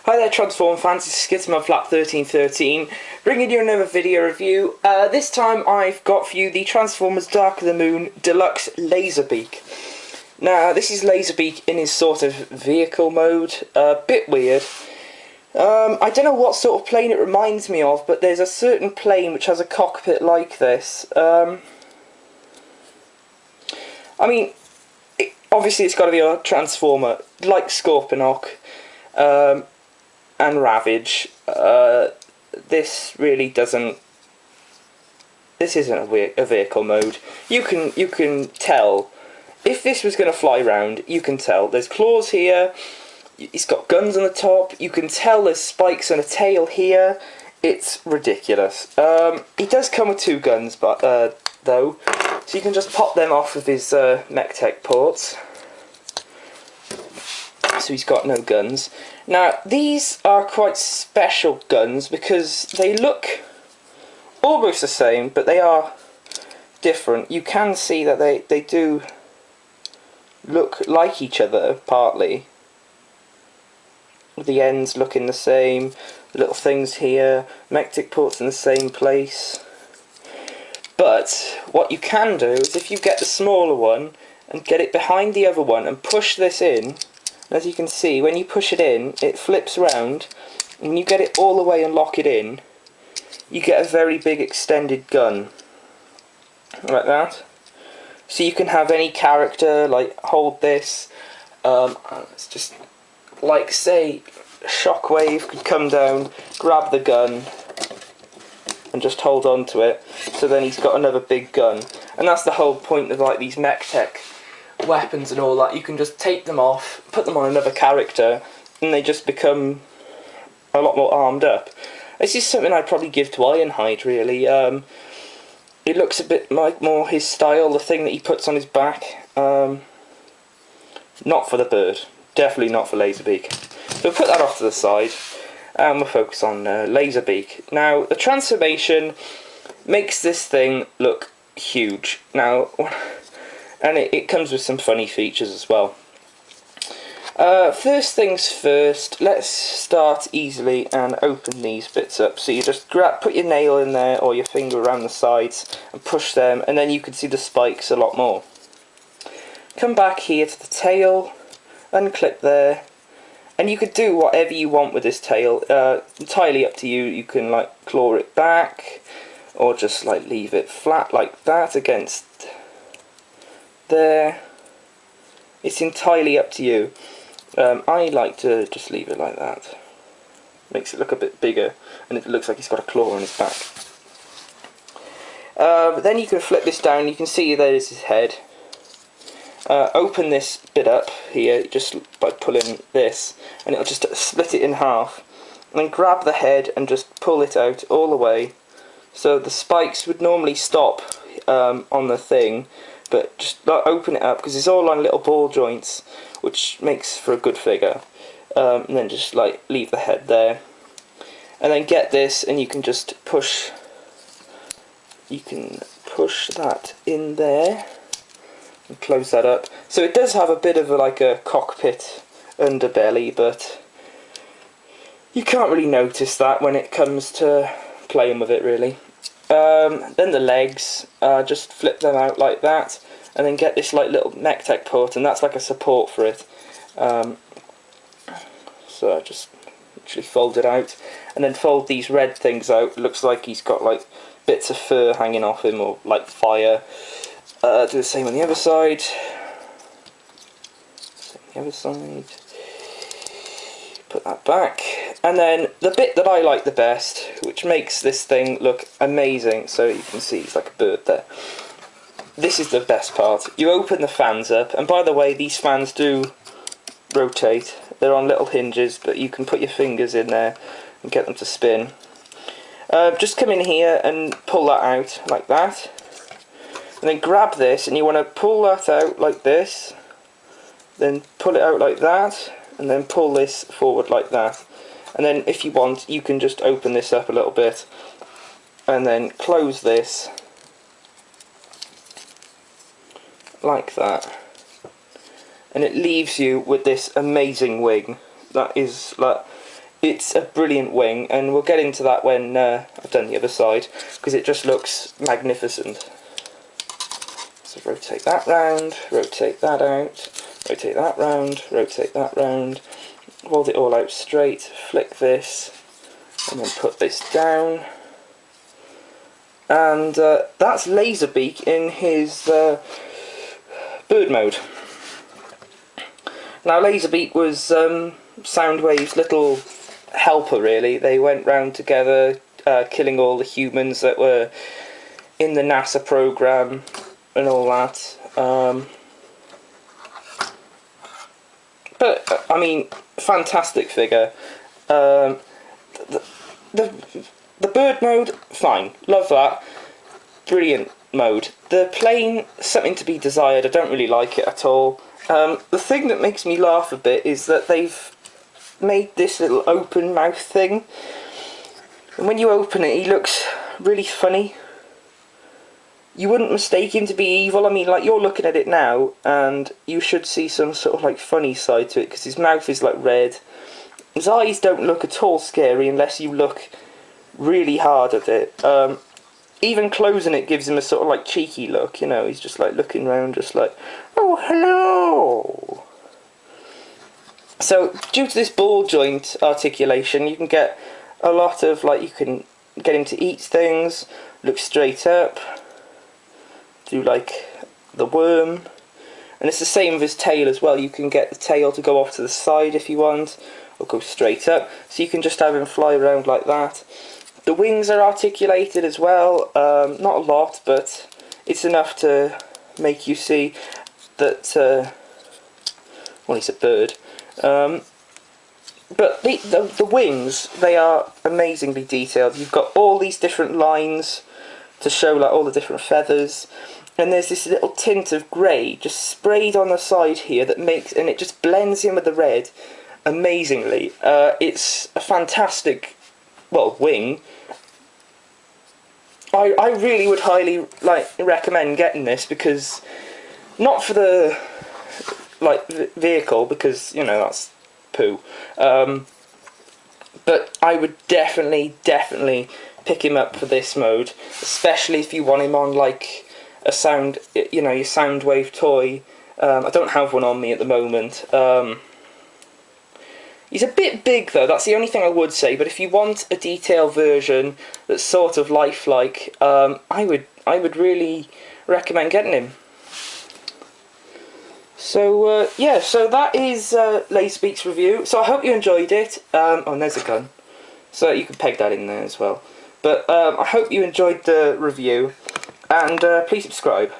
Hi there Transform fans, it's Skitsman1313 bringing you another video review. This time I've got for you the Transformers Dark of the Moon Deluxe Laserbeak. Now this is Laserbeak in his sort of vehicle mode, a bit weird. I don't know what sort of plane it reminds me of, but there's a certain plane which has a cockpit like this. Obviously it's got to be a Transformer, like Scorponok. And Ravage. This really doesn't. This isn't a vehicle mode. You can tell if this was going to fly round. You can tell there's claws here. It's got guns on the top. You can tell there's spikes and a tail here. It's ridiculous. He does come with two guns, but though, so you can just pop them off with his mech tech ports. So he's got no guns. Now these are quite special guns because they look almost the same, but they are different. You can see that they do look like each other partly. The ends looking the same, the little things here, mech-tech ports in the same place. But what you can do is if you get the smaller one and get it behind the other one and push this in, as you can see, when you push it in, it flips around, and when you get it all the way and lock it in, you get a very big extended gun, like that. So you can have any character, like, hold this, it's just, like, say, Shockwave could come down, grab the gun, and just hold on to it, so then he's got another big gun. And that's the whole point of, like, these mech tech weapons and all that. You can just take them off, put them on another character, and they just become a lot more armed up. This is something I'd probably give to Ironhide, really. It looks a bit like more his style, the thing that he puts on his back. Not for the bird. Definitely not for Laserbeak. So we'll put that off to the side, and we'll focus on Laserbeak. Now, the transformation makes this thing look huge. Now, and it comes with some funny features as well. First things first, let's start easily and open these bits up. So you just put your nail in there or your finger around the sides and push them, and then you can see the spikes a lot more. Come back here to the tail, unclip there, and you could do whatever you want with this tail. Entirely up to you. You can like claw it back, or just like leave it flat like that against there. It's entirely up to you. I like to just leave it like that. Makes it look a bit bigger, and it looks like he's got a claw on his back. But then you can flip this down. You can see there's his head. Open this bit up here just by pulling this, and it'll just split it in half. And then grab the head and just pull it out all the way. So the spikes would normally stop on the thing, but just open it up because it's all on little ball joints, which makes for a good figure. And then just like leave the head there, and then get this, and you can just push. You can push that in there and close that up. So it does have a bit of like a cockpit underbelly, but you can't really notice that when it comes to playing with it, really. Then the legs, just flip them out like that, and then get this like little mech tech port, and that's like a support for it. So I just literally fold it out, and then fold these red things out. It looks like he's got like bits of fur hanging off him, or like fire. Do the same on the other side. Same on the other side. Put that back, and then the bit that I like the best, which makes this thing look amazing, so you can see it's like a bird there. This is the best part. You open the fans up, and by the way, these fans do rotate. They're on little hinges, but you can put your fingers in there and get them to spin. Just come in here and pull that out like that, and then grab this, and you want to pull that out like this, then pull it out like that, and then pull this forward like that. And then if you want, you can just open this up a little bit and then close this like that, and it leaves you with this amazing wing that is like, it's a brilliant wing, and we'll get into that when I've done the other side, because it just looks magnificent. So rotate that round, rotate that out, rotate that round, rotate that round, hold it all out straight, flick this, and then put this down. And that's Laserbeak in his bird mode. Now Laserbeak was Soundwave's little helper, really. They went round together killing all the humans that were in the NASA program and all that. But I mean, fantastic figure. The bird mode, fine, love that, brilliant mode. The plane, something to be desired. I don't really like it at all. The thing that makes me laugh a bit is that they've made this little open mouth thing, and when you open it, he looks really funny. You wouldn't mistake him to be evil. I mean, like, you're looking at it now, and you should see some sort of, like, funny side to it, because his mouth is, like, red. His eyes don't look at all scary unless you look really hard at it. Even closing it gives him a sort of, like, cheeky look, you know. He's just, like, looking around, just like, oh, hello! So, due to this ball joint articulation, you can get a lot of, like, you can get him to eat things, look straight up, do like the worm, and it's the same with his tail as well. You can get the tail to go off to the side if you want, or go straight up, so you can just have him fly around like that. The wings are articulated as well, not a lot, but it's enough to make you see that, well, he's a bird. But the wings, they are amazingly detailed. You've got all these different lines to show, like, all the different feathers, and there's this little tint of grey just sprayed on the side here that makes, and it just blends in with the red amazingly. It's a fantastic, well, wing. I really would highly recommend getting this, because not for the vehicle, because, you know, that's poo, but I would definitely pick him up for this mode, especially if you want him on like a sound, you know, your Soundwave toy. I don't have one on me at the moment. He's a bit big though, that's the only thing I would say, but if you want a detailed version that's sort of lifelike, I would really recommend getting him. So yeah, so that is Laserbeak's review. So I hope you enjoyed it. Oh, and there's a gun, so you can peg that in there as well. But I hope you enjoyed the review, and please subscribe.